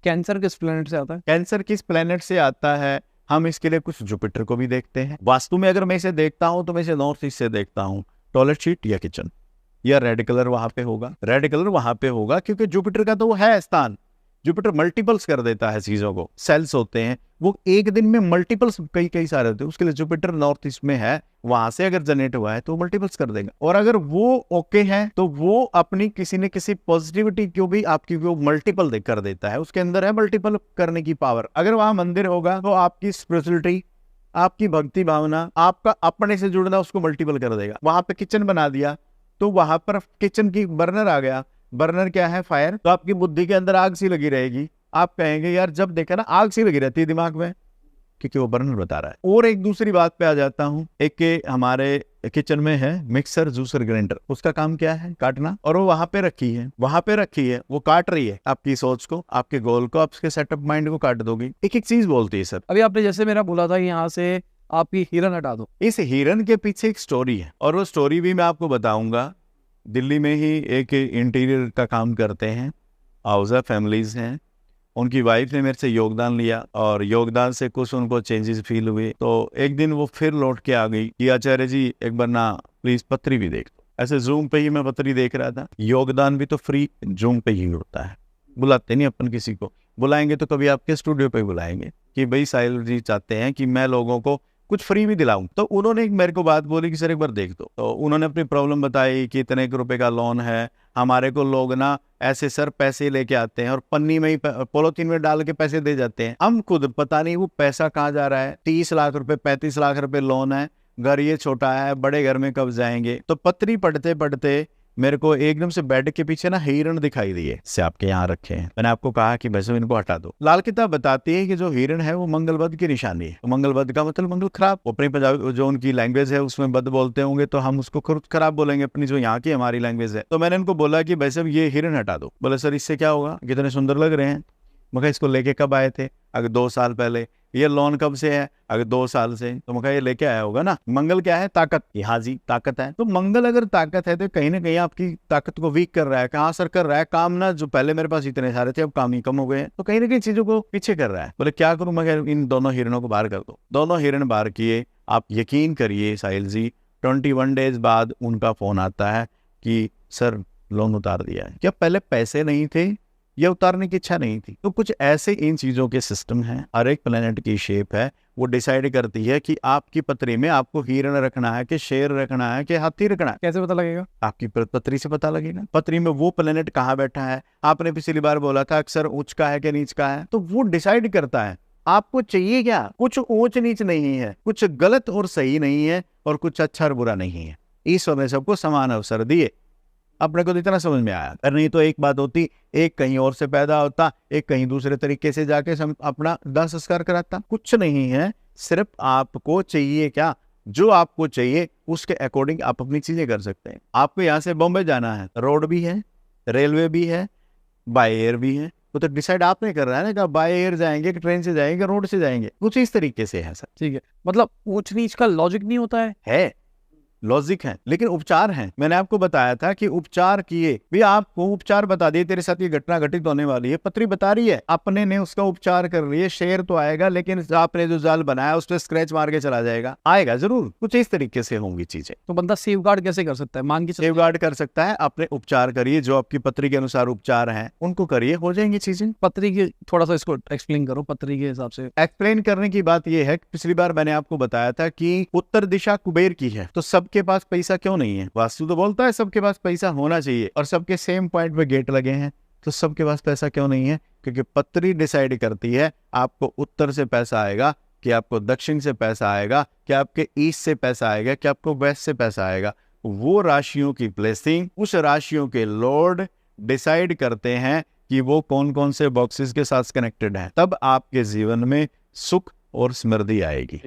Cancer किस planet से आता है? कैंसर किस प्लेनेट से आता है, हम इसके लिए कुछ जुपिटर को भी देखते हैं। वास्तु में अगर मैं इसे देखता हूं तो मैं इसे नॉर्थ ईस्ट से देखता हूं, टॉयलेट सीट या किचन, या रेड कलर वहां पे होगा। रेड कलर वहां पे होगा क्योंकि जुपिटर का तो वो है स्थान। जुपिटर मल्टीपल्स कर देता है चीजों को, सेल्स होते हैं वो एक दिन में मल्टीपल्स कई कई सारे होते हैं, उसके लिए जुपिटर नॉर्थ ईस्ट में है, वहां से अगर जनरेट हुआ है तो मल्टीपल्स कर देगा। और अगर वो ओके है तो वो अपनी किसी न किसी पॉजिटिविटी को भी आपकी वो मल्टीपल कर देता है, उसके अंदर है मल्टीपल करने की पावर। अगर वहां मंदिर होगा तो आपकी स्पिरिचुअलिटी, आपकी भक्ति भावना, आपका अपने से जुड़ना उसको मल्टीपल कर देगा। वहां पे किचन बना दिया तो वहां पर किचन की बर्नर आ गया, बर्नर क्या है, फायर, तो आपकी बुद्धि के अंदर आग सी लगी रहेगी। आप कहेंगे यार जब देखा ना आग सी लगी रहती है दिमाग में, क्योंकि वो बर्नर बता रहा है। और एक दूसरी बात पे आ जाता हूं, एक के हमारे किचन में है मिक्सर जूसर ग्राइंडर, उसका काम क्या है, काटना, और वो वहां पे रखी है, वो काट रही है आपकी सोच को, आपके गोल को, आपके सेटअप माइंड को काट दोगी। एक एक चीज बोलती है सर। अभी आपने जैसे मेरा बोला था यहाँ से आपकी हिरन हटा दो, इस हिरन के पीछे एक स्टोरी है, और वो स्टोरी भी मैं आपको बताऊंगा। दिल्ली में ही एक इंटीरियर का काम करते हैं, हाउस फैमिलीज हैं, उनकी वाइफ ने मेरे से योगदान लिया, और योगदान से कुछ उनको चेंजेस फील हुए। तो एक दिन वो फिर लौट के आ गई कि आचार्य जी एक बार ना प्लीज पत्री भी देख दो। ऐसे जूम पे ही मैं पत्री देख रहा था। योगदान भी तो फ्री जूम पे ही होता है, बुलाते नहीं अपन किसी को। बुलाएंगे तो कभी आपके स्टूडियो पे बुलाएंगे कि भाई साहिल जी चाहते हैं कि मैं लोगों को कुछ फ्री भी दिलाऊं। तो उन्होंने मेरे को बात बोली कि सर एक बार देख दो। तो उन्होंने अपनी प्रॉब्लम बताई कि इतने रुपए का लोन है, हमारे को लोग ना ऐसे सर पैसे लेके आते हैं और पन्नी में ही पॉलिथीन में डाल के पैसे दे जाते हैं। हम खुद पता नहीं वो पैसा कहाँ जा रहा है। 30 लाख रुपए 35 लाख रुपए लोन है, घर ये छोटा है, बड़े घर में कब जाएंगे। तो पत्री पढ़ते पढ़ते मेरे को एकदम से बेड के पीछे ना हिरण दिखाई दिए, से आपके यहाँ रखे हैं। मैंने आपको कहा कि वैसे इनको हटा दो। लाल किताब बताती है कि जो हिरण है वो मंगलवध की निशानी है। मंगलवध का मतलब मंगल खराब। अपनी पंजाबी जो उनकी लैंग्वेज है उसमें बद बोलते होंगे, तो हम उसको खराब बोलेंगे, अपनी जो यहाँ की हमारी लैंग्वेज है। तो मैंने इनको बोला कि वैसे ये हिरण हटा दो। बोले सर इससे क्या होगा, कितने सुंदर लग रहे हैं। मैं इसको लेके कब आए थे, अगर 2 साल पहले। ये लोन कब से है, अगर 2 साल से। तो मैं ये लेके आया होगा ना। मंगल क्या है, ताकत। हाँ जी ताकत है। तो मंगल अगर ताकत है तो कहीं ना कहीं आपकी ताकत को वीक कर रहा है। कहाँ सर कर रहा है काम ना, जो पहले मेरे पास इतने सारे थे अब काम ही कम हो गए हैं, तो कहीं ना कहीं चीजों को पीछे कर रहा है। बोले क्या करूं मैं, इन दोनों हिरणों को बाहर कर दो। दोनों हिरण बाहर किए। आप यकीन करिए साहिल जी, 21 डेज बाद उनका फोन आता है कि सर लोन उतार दिया है। क्या पहले पैसे नहीं थे या उतारने की इच्छा नहीं थी? तो कुछ ऐसे इन चीजों के सिस्टम हैं। हर एक प्लेनेट की शेप है, वो डिसाइड करती है कि आपकी पत्री में आपको हिरण रखना है कि शेर रखना है कि हाथी रखना है। कैसे पता लगेगा? आपकी पत्री से पता लगेगा। पत्री में वो प्लेनेट कहाँ बैठा है। आपने पिछली बार बोला था अक्सर ऊंच का है कि नीच का है, तो वो डिसाइड करता है आपको चाहिए क्या। कुछ ऊंच नीच नहीं है, कुछ गलत और सही नहीं है, और कुछ अच्छा और बुरा नहीं है। ईश्वर ने सबको समान अवसर दिए। अपने को तो इतना समझ में आया। अगर नहीं तो एक बात होती, एक कहीं और से पैदा होता, एक कहीं दूसरे तरीके से जाके अपना दाह संस्कार कराता। कुछ नहीं है, सिर्फ आपको चाहिए क्या, जो आपको चाहिए उसके अकॉर्डिंग आप अपनी चीजें कर सकते हैं। आपको यहाँ से बॉम्बे जाना है, रोड भी है, रेलवे भी है, बाय एयर भी है। तो डिसाइड आपने कर रहा है ना कि बाय एयर जाएंगे कि ट्रेन से जाएंगे, रोड से जाएंगे। कुछ इस तरीके से है सर। ठीक है, मतलब ऊंच नीच का लॉजिक नहीं होता है लॉजिक है, लेकिन उपचार है। मैंने आपको बताया था कि उपचार किए भी, आपको उपचार बता दिए तेरे साथ ये घटना घटित होने वाली है, पत्री बता रही है, अपने ने उसका उपचार कर रही है। शेर तो आएगा, लेकिन आपने जो जाल बनाया उस पर स्क्रैच मार के चला जाएगा, आएगा जरूर। कुछ इस तरीके से होंगी चीजें। तो बंदा सेफ गार्ड कैसे कर सकता है? मान के सेफ गार्ड कर सकता है, अपने उपचार करिए, जो आपकी पत्री के अनुसार उपचार है उनको करिए, हो जाएंगी चीजें। पत्री की थोड़ा सा इसको एक्सप्लेन करो, पत्री के हिसाब से। एक्सप्लेन करने की बात यह है, पिछली बार मैंने आपको बताया था कि उत्तर दिशा कुबेर की है, तो सबके पास पैसा क्यों नहीं है। वास्तु तो बोलता है सबके पास पैसा होना चाहिए, और सबके सेम पॉइंट पे गेट लगे हैं, तो सबके पास पैसा क्यों नहीं है? क्योंकि पत्री डिसाइड करती है आपको उत्तर से पैसा आएगा, कि आपको दक्षिण से पैसा आएगा, कि आपके ईस्ट से पैसा आएगा, कि आपको वेस्ट से पैसा आएगा। वो राशियों की प्लेसिंग, उस राशियों के लॉर्ड डिसाइड करते हैं कि वो कौन कौन से बॉक्सेस के साथ कनेक्टेड है। तब आपके जीवन में सुख और समृद्धि आएगी।